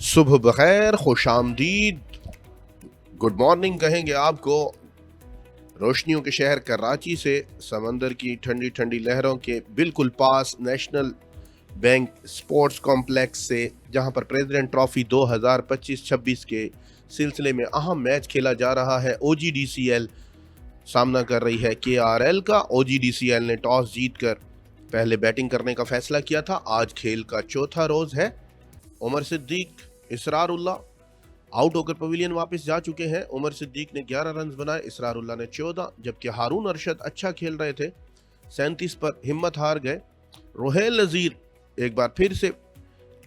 सुबह बखैर, खुशामदीद, good morning कहेंगे आपको। रोशनियों के शहर कराची से समंदर की ठंडी ठंडी लहरों के बिल्कुल पास नेशनल बैंक स्पोर्ट्स कॉम्प्लेक्स से, जहां पर प्रेसिडेंट ट्रॉफी 2025-26 के सिलसिले में अहम मैच खेला जा रहा है। OGDCL सामना कर रही है KRL का। OGDCL ने टॉस जीतकर पहले बैटिंग करने का फैसला किया था। आज खेल का चौथा रोज है। उमर सिद्दीक, इसरारुल्लाह आउट होकर पवेलियन वापस जा चुके हैं। उमर सिद्दीक ने 11 रन बनाए, इसरारुल्लाह ने 14, जबकि हारून अरशद अच्छा खेल रहे थे। 37 पर हिम्मत हार गए। रोहेल नजीर एक बार फिर से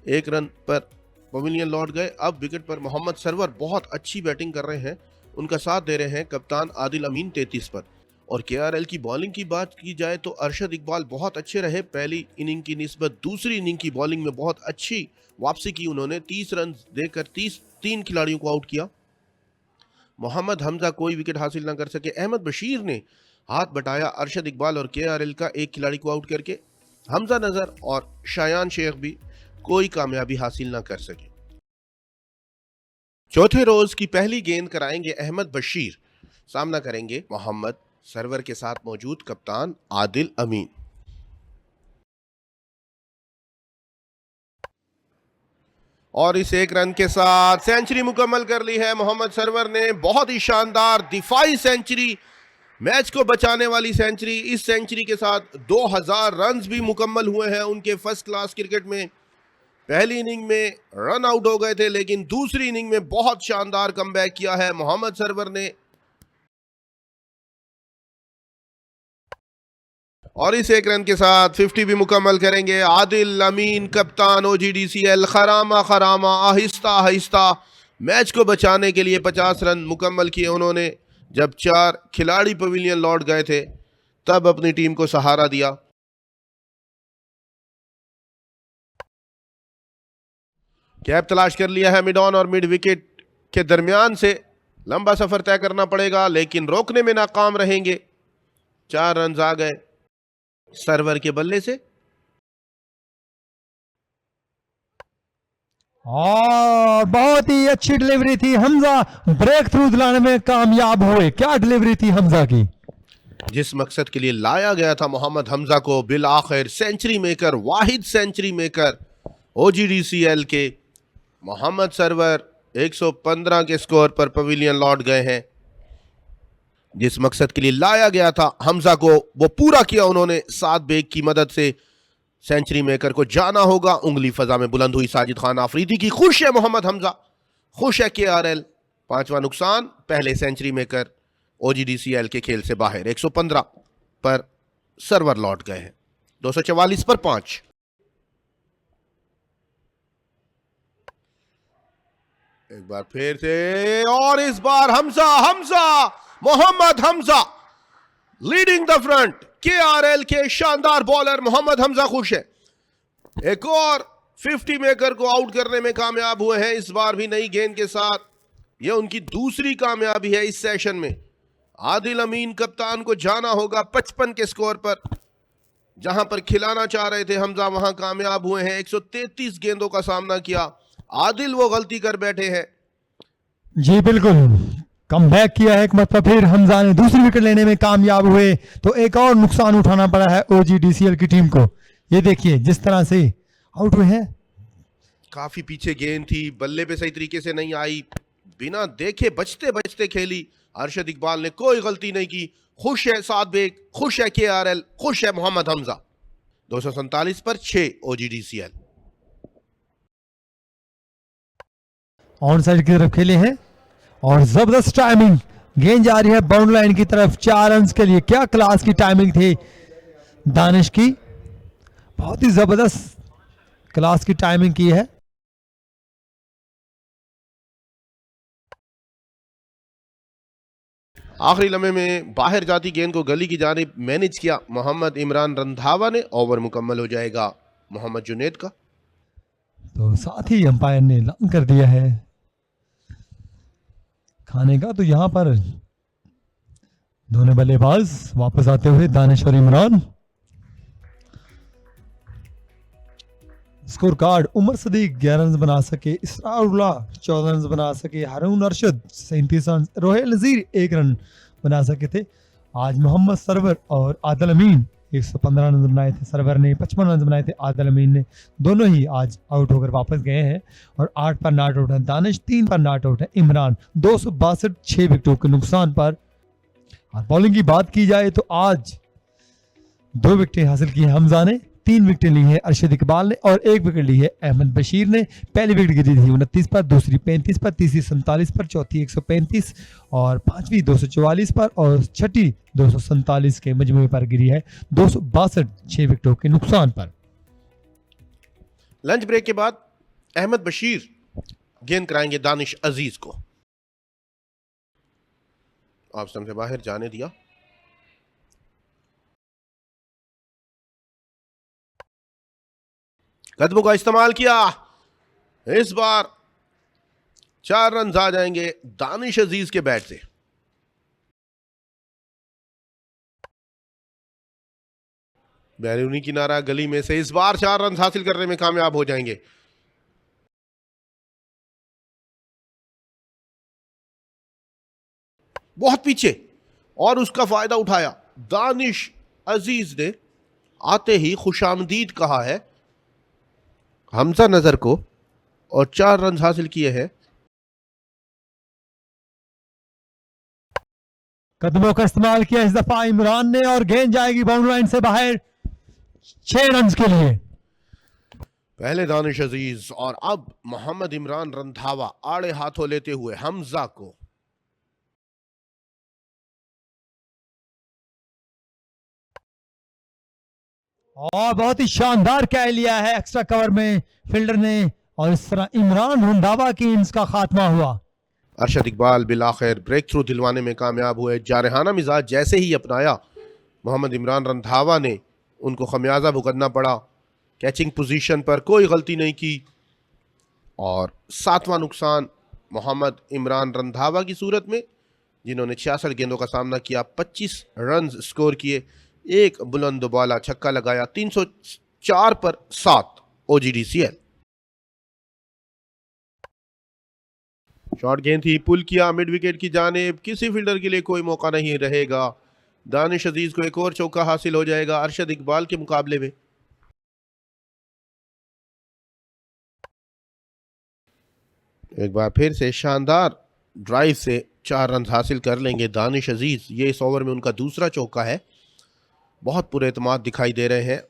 1 रन पर पवेलियन लौट गए। अब विकेट पर मोहम्मद सरवर बहुत अच्छी बैटिंग कर रहे हैं, उनका साथ दे रहे हैं कप्तान आदिल अमीन 33 पर। और KRL की बॉलिंग की बात की जाए तो अरशद इकबाल बहुत अच्छे रहे। पहली इनिंग की निस्बत दूसरी इनिंग की बॉलिंग में बहुत अच्छी वापसी की उन्होंने। 30 रन देकर 3 खिलाड़ियों को आउट किया। मोहम्मद हमजा कोई विकेट हासिल न कर सके। अहमद बशीर ने हाथ बटाया अरशद इकबाल और KRL का एक खिलाड़ी को आउट करके। हमजा नजर और शायान शेख भी कोई कामयाबी हासिल न कर सके। चौथे रोज की पहली गेंद कराएंगे अहमद बशीर, सामना करेंगे मोहम्मद सरवर के साथ मौजूद कप्तान आदिल अमीन। और इस 1 रन के साथ सेंचुरी मुकम्मल कर ली है मोहम्मद सरवर ने। बहुत ही शानदार दिफाई सेंचुरी, मैच को बचाने वाली सेंचुरी। इस सेंचुरी के साथ 2000 रन भी मुकम्मल हुए हैं उनके फर्स्ट क्लास क्रिकेट में। पहली इनिंग में रन आउट हो गए थे, लेकिन दूसरी इनिंग में बहुत शानदार कमबैक किया है मोहम्मद सरवर ने। और इस 1 रन के साथ 50 भी मुकम्मल करेंगे आदिल अमीन कप्तान OGDCL। खरामा खरामा, आहिस्ता आहिस्ता मैच को बचाने के लिए 50 रन मुकम्मल किए उन्होंने। जब 4 खिलाड़ी पवेलियन लौट गए थे तब अपनी टीम को सहारा दिया। कैप तलाश कर लिया है मिड ऑन और मिड विकेट के दरमियान से। लंबा सफर तय करना पड़ेगा, लेकिन रोकने में नाकाम रहेंगे। 4 रन आ गए सरवर के बल्ले से। और बहुत ही अच्छी डिलीवरी थी। हमजा ब्रेक थ्रू दिलाने में कामयाब हुए। क्या डिलीवरी थी हमजा की। जिस मकसद के लिए लाया गया था मोहम्मद हमजा को, बिल आखिर सेंचुरी मेकर, वाहिद सेंचुरी मेकर OGDCL के मोहम्मद सरवर 115 के स्कोर पर पवेलियन लौट गए हैं। जिस मकसद के लिए लाया गया था हमजा को, वो पूरा किया उन्होंने। 7 बेग की मदद से सेंचुरी मेकर को जाना होगा। उंगली फजा में बुलंद हुई साजिद खान आफरीदी की। खुश है मोहम्मद हमजा, खुश है KRL। 5वां नुकसान, पहले सेंचुरी मेकर OGDCL के खेल से बाहर। 115 पर सरवर लौट गए हैं। 244 पर 5। एक बार फिर से, और इस बार Hamza Mohammad Hamza leading the front. KRL के शानदार बॉलर मोहम्मद हमजा खुश है। एक और 50 मेकर को आउट करने में कामयाब हुए हैं, इस बार भी नई गेंद के साथ। यह उनकी दूसरी कामयाबी है इस सेशन में। आदिल अमीन कप्तान को जाना होगा 55 के स्कोर पर। जहां पर खिलाना चाह रहे थे हमजा, वहां कामयाब हुए हैं। 133 गेंदों का सामना किया आदिल, वो गलती कर बैठे हैं। जी बिल्कुल, कम बैक किया है एक मरतबा फिर। हमजा ने दूसरी विकेट लेने में कामयाब हुए, तो एक और नुकसान उठाना पड़ा है OGDCL की टीम को। ये देखिए जिस तरह से आउट हुए हैं। काफी पीछे गेंद थी, बल्ले पे सही तरीके से नहीं आई, बिना देखे बचते बचते खेली। अरशद इकबाल ने कोई गलती नहीं की। खुश है 7 बेग, खुश है KRL, खुश है मोहम्मद हमजा। 247 पर 6 OGDCL। ऑन साइड की तरफ खेले हैं और जबरदस्त टाइमिंग, गेंद जा रही है बाउंड्री लाइन की तरफ। 4 रन के लिए क्या क्लास की टाइमिंग थी दानिश की, बहुत ही जबरदस्त क्लास की टाइमिंग की है। आखिरी लम्हे में बाहर जाती गेंद को गली की जानिब मैनेज किया मोहम्मद इमरान रंधावा ने। ओवर मुकम्मल हो जाएगा मोहम्मद जुनेद का। तो साथ ही अंपायर ने ऐलान कर दिया है खाने का। तो यहां पर दोनों बल्लेबाज वापस आते हुए दानिश और Imran. Score card Umar Sadiq 11 run बना सके, इसराउल्लाह 14 रन बना सके, हारून अरशद 37 रन, रोहेल नजीर 1 रन बना सके थे। आज मोहम्मद सरवर और आदिल अमीन 115 रन बनाए थे। सरवर ने 55 रन बनाए थे, आदिल अमीन ने, दोनों ही आज आउट होकर वापस गए हैं। और 8 पर नॉट आउट है दानिश, 3 पर नॉट आउट है इमरान। 262 6 विकेटों के नुकसान पर। और बॉलिंग की बात की जाए तो आज 2 विकेटें हासिल की है हमजा ने, 3 विकेटें ली है अरशद इकबाल ने और 1 विकेट ली है अहमद बशीर ने। पहली विकेट गिरी थी 29 पर, दूसरी 35 पर, तीसरी 47 पर, चौथी 135 और पांचवी 244 पर और छठी 247 के मजमूए पर गिरी है 262 6 विकेटों के नुकसान पर। लंच ब्रेक के बाद अहमद बशीर गेंद कराएंगे दानिश अजीज को। ऑफ स्टंप से बाहर जाने दिया। कदमों का इस्तेमाल किया। इस बार 4 रन आ जाएंगे दानिश अजीज के बैट से। बैरूनी किनारा गली में से इस बार 4 रन हासिल करने में कामयाब हो जाएंगे। बहुत पीछे और उसका फायदा उठाया दानिश अजीज ने। आते ही खुशामदीद कहा है हमजा नजर को और 4 रन हासिल किए हैं। कदमों का इस्तेमाल किया इस दफा इमरान ने और गेंद जाएगी बाउंड्री लाइन से बाहर 6 रन के लिए। पहले दानिश अजीज और अब मोहम्मद इमरान रंधावा आड़े हाथों लेते हुए हमजा को। और बहुत ही शानदार कैच लिया है एक्स्ट्रा कवर में फील्डर ने और इस तरह इमरान रंधावा की इनिंग्स का खात्मा हुआ। अरशद इकबाल बिलाखिर ब्रेक थ्रू दिलवाने में कामयाब हुए। जारहाना मिजाज जैसे ही अपनाया मोहम्मद इमरान रंधावा ने उनको खमियाजा भुगतना पड़ा। कैचिंग पोजीशन पर कोई गलती नहीं की और 7वां नुकसान मोहम्मद इमरान रंधावा की सूरत में, जिन्होंने 66 गेंदों का सामना किया, 25 रन स्कोर किए, एक बुलंद बाला छक्का लगाया। 304 पर 7 OGDCL। शॉर्ट गेंद थी, पुल किया मिड विकेट की जानिब। किसी फील्डर के लिए कोई मौका नहीं रहेगा। दानिश अजीज को एक और चौका हासिल हो जाएगा अरशद इकबाल के मुकाबले में। एक बार फिर से शानदार ड्राइव से 4 रन हासिल कर लेंगे दानिश अजीज। ये इस ओवर में उनका दूसरा चौका है। बहुत पुरएतमाद दिखाई दे रहे हैं।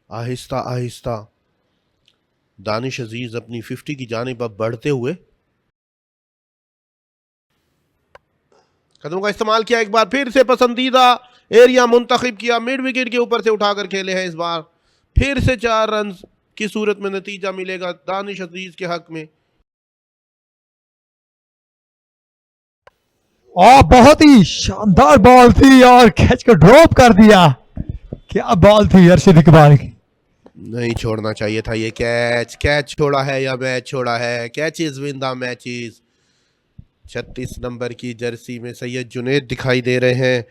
आहिस्ता आहिस्ता दानिश अजीज अपनी 50 की जानिब अब बढ़ते हुए। कदमों का इस्तेमाल किया एक बार फिर से, पसंदीदा एरिया मुंतखब किया, मिड विकेट के ऊपर से उठाकर खेले हैं। इस बार फिर से 4 रन की सूरत में नतीजा मिलेगा दानिश अजीज के हक में। और बहुत ही शानदार बॉल थी और कैच को ड्रॉप कर दिया। क्या बॉल थी अरशद इकबाल की। नहीं छोड़ना चाहिए था ये कैच। कैच छोड़ा है या मैच छोड़ा है। Catches win the matches. 36 number की जर्सी में सैयद जुनैद दिखाई दे रहे हैं,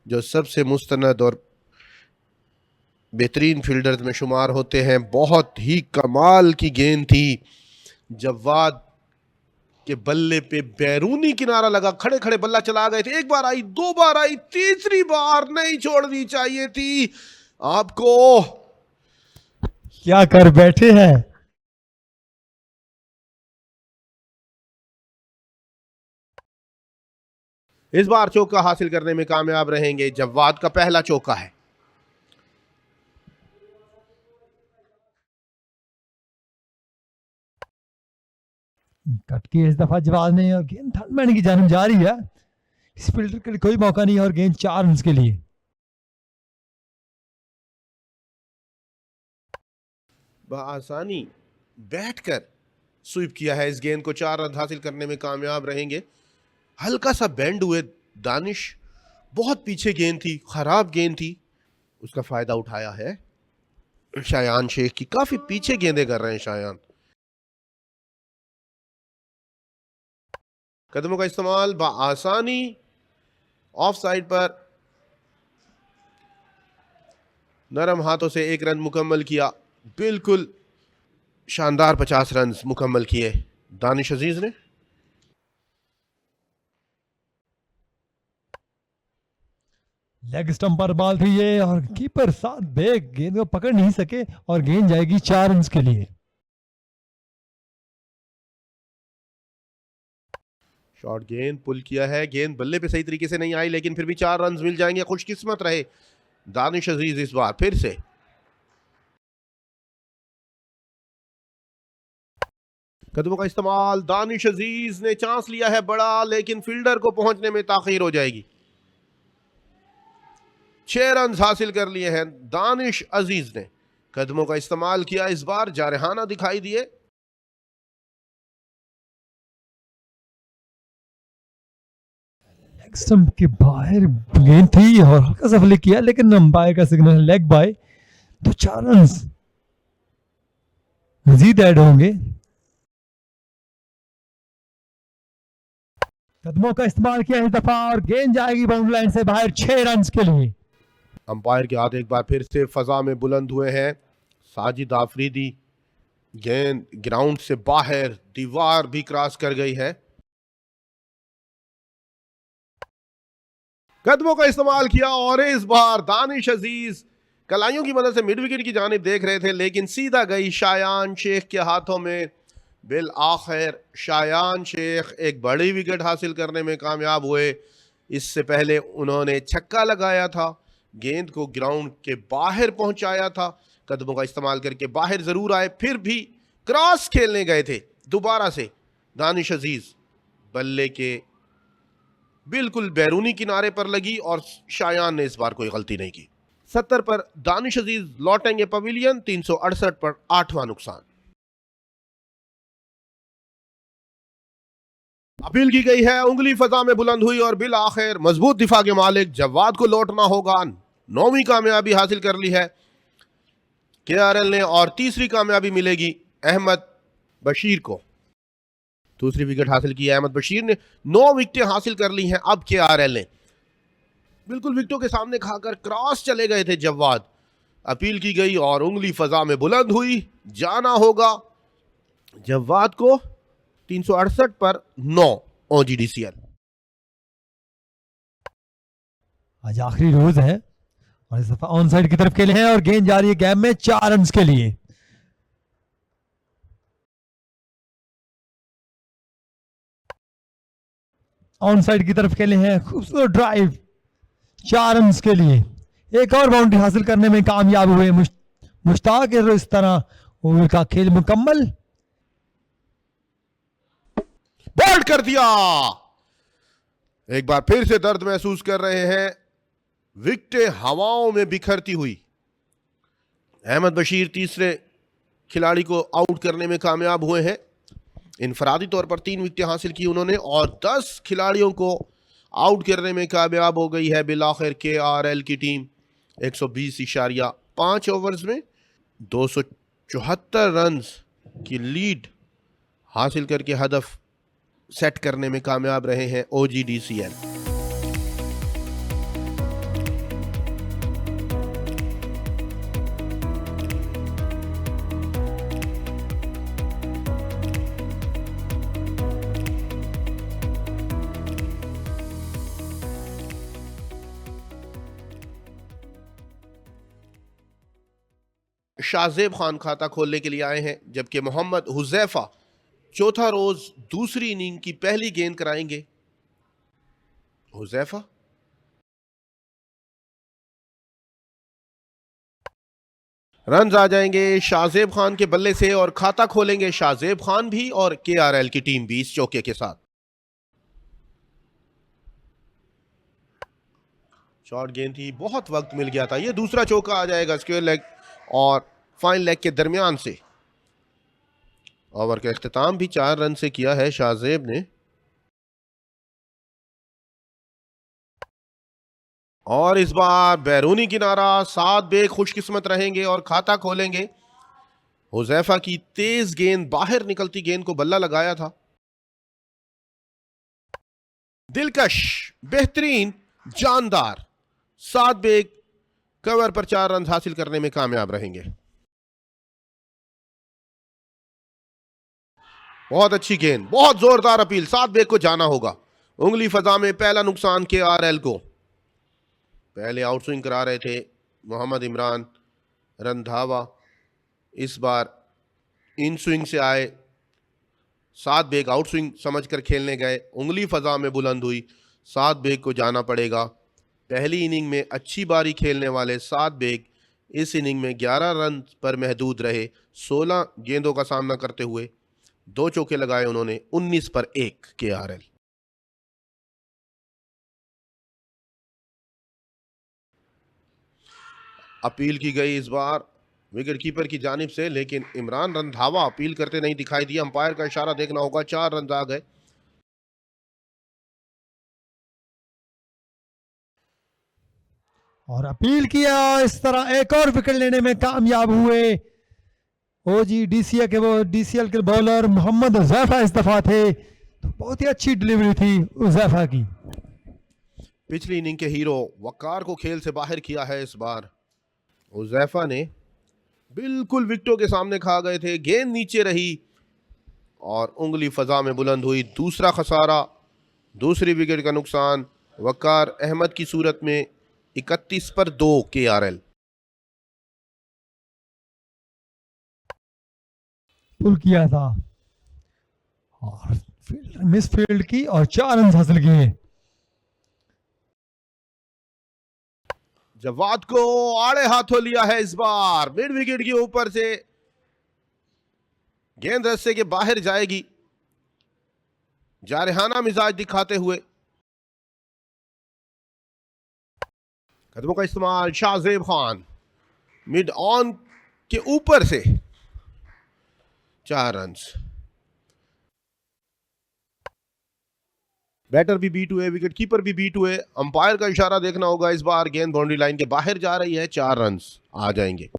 जो सबसे मुस्तनद और बेहतरीन फील्डर्स में शुमार होते हैं। बहुत ही कमाल की गेंद थी। जवाद के बल्ले पे बैरूनी किनारा लगा, खड़े खड़े बल्ला चला गए थे। एक बार आई, 2 बार आई, तीसरी बार नहीं छोड़नी चाहिए थी आपको। क्या कर बैठे हैं। इस बार चौका हासिल करने में कामयाब रहेंगे। जवाद का पहला चौका है। कट की इस दफा जवाब नहीं और गेंद थर्डमैन की जानिब जा रही है। इस फील्डर के लिए कोई मौका नहीं और गेंद 4 रन के लिए। बआसानी बैठकर स्वीप किया है इस गेंद को। 4 रन हासिल करने में कामयाब रहेंगे। हल्का सा बेंड हुए दानिश। बहुत पीछे गेंद थी, खराब गेंद थी, उसका फायदा उठाया है शायान शेख की। काफी पीछे गेंदें कर रहे हैं शायान। कदमों का इस्तेमाल बआसानी ऑफ साइड पर नरम हाथों से 1 रन मुकम्मल किया। बिल्कुल शानदार 50 रन मुकम्मल किए दानिश अजीज ने। लेग स्टंप पर बॉल थी ये और कीपर साथ बेग गेंद को पकड़ नहीं सके और गेंद जाएगी 4 रन के लिए। शॉर्ट गेंद पुल किया है, गेंद बल्ले पे सही तरीके से नहीं आई, लेकिन फिर भी 4 रन मिल जाएंगे। खुशकिस्मत रहे दानिश अजीज इस बार फिर से। कदमों का इस्तेमाल, दानिश अजीज ने चांस लिया है बड़ा, लेकिन फील्डर को पहुंचने में ताखीर हो जाएगी। 6 रन हासिल कर लिए हैं दानिश अजीज ने। कदमों का इस्तेमाल किया इस बार, जारहाना दिखाई दिए। लेग स्टंप के बाहर गेंद थी और हल्का सा फ्लिक किया, लेकिन अंपायर का सिग्नल लेग बाय, तो 4 रन मजीद ऐड होंगे। कदमों का इस्तेमाल किया इस दफा और गेंद जाएगी बाउंड्री लाइन से बाहर 6 रन के लिए। अंपायर के हाथ एक बार फिर से फजा में बुलंद हुए हैं साजिद आफरीदी। गेंद ग्राउंड से बाहर दीवार भी क्रॉस कर गई है। कदमों का इस्तेमाल किया और इस बार दानिश अजीज कलाइयों की मदद से मिड विकेट की जानिब देख रहे थे, लेकिन सीधा गई शायान शेख के हाथों में। बिल आखिर शायान शेख एक बड़ी विकेट हासिल करने में कामयाब हुए। इससे पहले उन्होंने छक्का लगाया था, गेंद को ग्राउंड के बाहर पहुंचाया था। कदमों का इस्तेमाल करके बाहर जरूर आए, फिर भी क्रॉस खेलने गए थे दोबारा से दानिश अजीज। बल्ले के बिल्कुल बैरूनी किनारे पर लगी और शायान ने इस बार कोई गलती नहीं की। 70 पर दानिश अजीज लौटेंगे पवेलियन, 368 पर 8वां नुकसान। अपील की गई है, उंगली फजा में बुलंद हुई और बिल आखिर मजबूत दिफा के मालिक जवाद को लौटना होगा। 9वीं कामयाबी हासिल कर ली है केआरएल ने और तीसरी कामयाबी मिलेगी अहमद बशीर को। दूसरी विकेट हासिल की अहमद बशीर ने, 9 विकेटें हासिल कर ली हैं अब केआरएल ने। बिल्कुल विकेटों के सामने खाकर क्रॉस चले गए थे जवाद। अपील की गई और उंगली फजा में बुलंद हुई, जाना होगा जवाद को। 368 पर 9 ओजीडीसीएल। आज आखिरी रोज है और इस दफा ऑन साइड की तरफ खेले हैं और गेंद जा रही है गैप में 4 रन के लिए। ऑन साइड की तरफ खेले हैं, खूबसूरत ड्राइव 4 रन के लिए। एक और बाउंड्री हासिल करने में कामयाब हुए मुश्ताक। इस तरह ओवर का खेल मुकम्मल। बोल्ड कर दिया। एक बार फिर से दर्द महसूस कर रहे हैं, विकेटें हवाओं में बिखरती हुई। अहमद बशीर तीसरे खिलाड़ी को आउट करने में कामयाब हुए हैं। इनफरादी तौर पर 3 विकेटें हासिल की उन्होंने और 10 खिलाड़ियों को आउट करने में कामयाब हो गई है बिलाखिर केआरएल की टीम। 120.5 ओवर्स में 274 रन की लीड हासिल करके हदफ सेट करने में कामयाब रहे हैं ओजीडीसीएल। शाहजेब खान खाता खोलने के लिए आए हैं, जबकि मोहम्मद हुजैफा चौथा रोज दूसरी इनिंग की पहली गेंद कराएंगे। हुजैफा रन आ जाएंगे शाहजेब खान के बल्ले से और खाता खोलेंगे शाहजेब खान भी और केआरएल की टीम भी इस चौके के साथ। शॉर्ट गेंद थी, बहुत वक्त मिल गया था। यह दूसरा चौका आ जाएगा स्क्वायर लेग और फाइन लेग के दरमियान से। ओवर का इख्तिताम भी 4 रन से किया है शाहजेब ने। और इस बार बैरूनी किनारा, 7 बेग खुशकिस्मत रहेंगे और खाता खोलेंगे। हुजैफा की तेज गेंद, बाहर निकलती गेंद को बल्ला लगाया था। दिलकश, बेहतरीन, जानदार 7 बेग कवर पर 4 रन हासिल करने में कामयाब रहेंगे। बहुत अच्छी गेंद, बहुत जोरदार अपील, 7 बेग को जाना होगा। उंगली फजा में पहला नुकसान केआरएल को। पहले आउट स्विंग करा रहे थे मोहम्मद इमरान रंधावा, इस बार इन स्विंग से आए, 7 बेग आउट स्विंग समझकर खेलने गए, उंगली फजा में बुलंद हुई, 7 बेग को जाना पड़ेगा। पहली इनिंग में अच्छी बारी खेलने वाले 7 बेग इस इनिंग में 11 रन पर महदूद रहे। 16 गेंदों का सामना करते हुए 2 चौके लगाए उन्होंने, 19 पर 1 केआरएल। अपील की गई इस बार विकेट कीपर की जानिब से, लेकिन इमरान रंधावा अपील करते नहीं दिखाई दिया। अंपायर का इशारा देखना होगा। 4 रन आ गए। और अपील किया, इस तरह एक और विकेट लेने में कामयाब हुए। ओजी डीसीएल के बॉलर मोहम्मद उज़ैफा इस दफा थे, तो बहुत ही अच्छी डिलीवरी थी उज़ैफा की। पिछली इनिंग के हीरो वकार को खेल से बाहर किया है इस बार। उज़ैफा ने बिल्कुल विकेटों के सामने खा गए थे, गेंद नीचे रही और उंगली फजा में बुलंद हुई। दूसरा खसारा, दूसरी विकेट का नुकसान वकार अहमद की सूरत में। 31 पर 2 केआरएल। पुल किया था और फील्डर मिस फील्ड की और 4 रन हासिल किए। जवाद को आड़े हाथों लिया है इस बार। मिड विकेट के ऊपर से गेंद रस्से के बाहर जाएगी, जारहाना मिजाज दिखाते हुए। कदमों का इस्तेमाल, शाहजेब खान मिड ऑन के ऊपर से 4 रन। बैटर भी बीट हुए, विकेट कीपर भी बीट हुए। अंपायर का इशारा देखना होगा इस बार। गेंद बाउंड्री लाइन के बाहर जा रही है, 4 रन आ जाएंगे।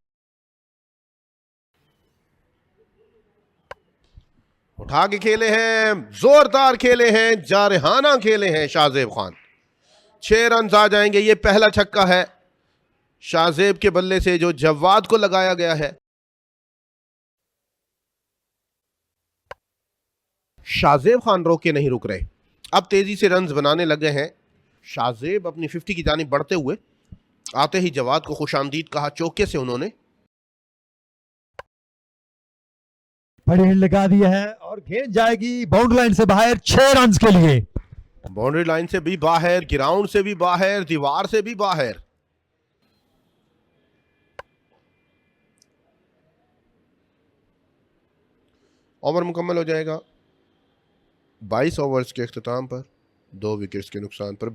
उठा के खेले हैं, जोरदार खेले हैं, जारहाना खेले हैं शाहजेब खान। 6 रन आ जाएंगे। ये पहला छक्का है शाहजेब के बल्ले से जो जवाद को लगाया गया है। शाहजेब खान रोक के नहीं रुक रहे, अब तेजी से रन्स बनाने लगे हैं। शाहजेब अपनी 50 की जानिब बढ़ते हुए, आते ही जवाद को खुशामदीद कहा चौके से उन्होंने। बड़े हिट लगा दिया है और गेंद जाएगी बाउंड्री लाइन से बाहर 6 रन के लिए। बाउंड्री लाइन से भी बाहर, ग्राउंड से भी बाहर, दीवार से भी बाहर। ओवर मुकम्मल हो जाएगा। 22 ओवर्स के अख्ताम पर 2 विकेट्स के नुकसान पर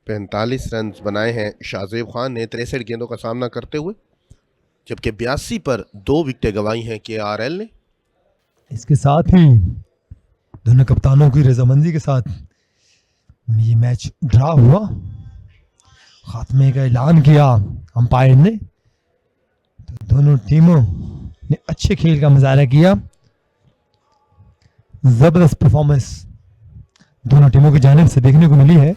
45 रन बनाए हैं शाहजेब खान ने 63 गेंदों का सामना करते हुए, जबकि 82 पर 2 विकेटें गंवाई हैं केआरएल ने। इसके साथ ही दोनों कप्तानों की रजामंदी के साथ ये मैच ड्रा हुआ। खात्मे का ऐलान किया अंपायर ने। तो दोनों टीमों ने अच्छे खेल का मुजाहरा किया। जबरदस्त परफॉर्मेंस दोनों टीमों की जानिब से देखने को मिली है।